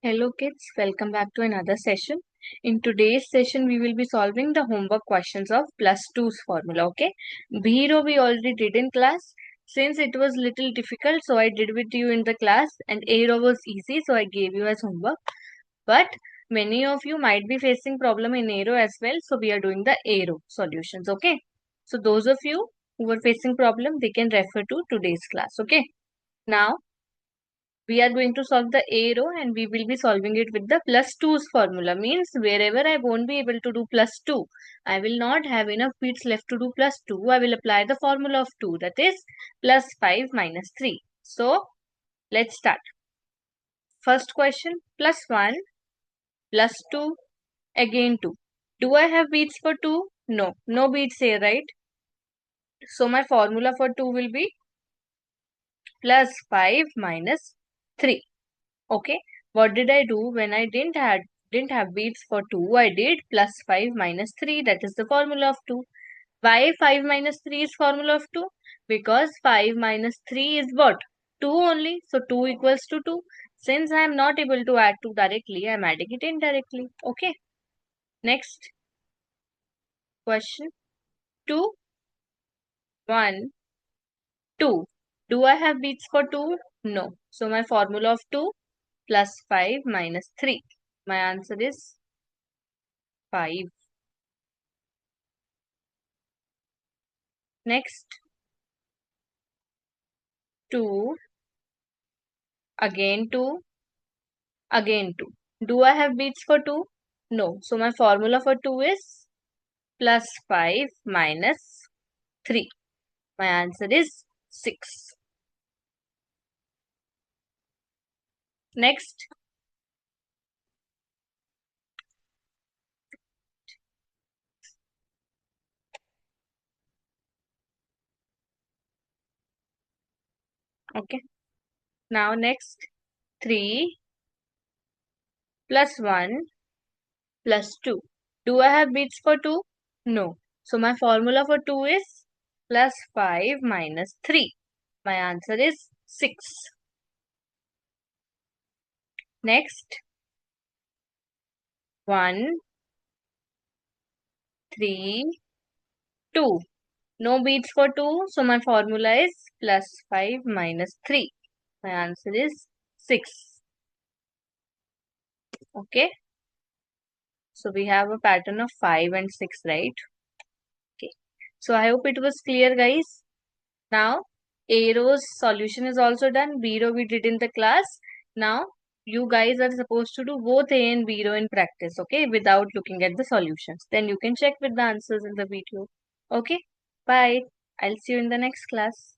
Hello kids, welcome back to another session. In today's session, we will be solving the homework questions of plus 2's formula, okay? B-row we already did in class. Since it was little difficult, so I did with you in the class, and A-row was easy, so I gave you as homework. But many of you might be facing problem in A-row as well, so we are doing the A-row solutions, okay? So those of you who were facing problem, they can refer to today's class, okay? Now, we are going to solve the A row and we will be solving it with the plus 2's formula. Means wherever I won't be able to do plus 2, I will not have enough bits left to do plus 2. I will apply the formula of 2, that is plus 5 minus 3. So let's start. First question, plus 1 plus 2 again 2. Do I have beats for 2? No, no beats here, right? So my formula for 2 will be plus 5 minus 3. Okay, what did I do when I didn't have beats for 2? I did plus 5 minus 3, that is the formula of 2. Why 5 minus 3 is formula of 2? Because 5 minus 3 is what? 2 only. So 2 equals to 2. Since I am not able to add 2 directly, I am adding it indirectly. Okay. Next question. 2, 1, 2. Do I have beats for 2? No. So my formula of 2 plus 5 minus 3. My answer is 5. Next, 2, again 2, again 2. Do I have beats for 2? No. So my formula for 2 is plus 5 minus 3. My answer is 6. Next, okay. Now next, 3 plus 1 plus 2. Do I have beats for 2? No. So my formula for 2 is plus 5 minus 3. My answer is 6. Next, 1, 3, 2. No beats for 2, so my formula is plus 5 minus 3. My answer is 6. Okay. So we have a pattern of 5 and 6, right? Okay. So I hope it was clear, guys. Now, A row's solution is also done. B row we did in the class. Now, you guys are supposed to do both A and B row in practice, okay? Without looking at the solutions. Then you can check with the answers in the video. Okay. Bye. I'll see you in the next class.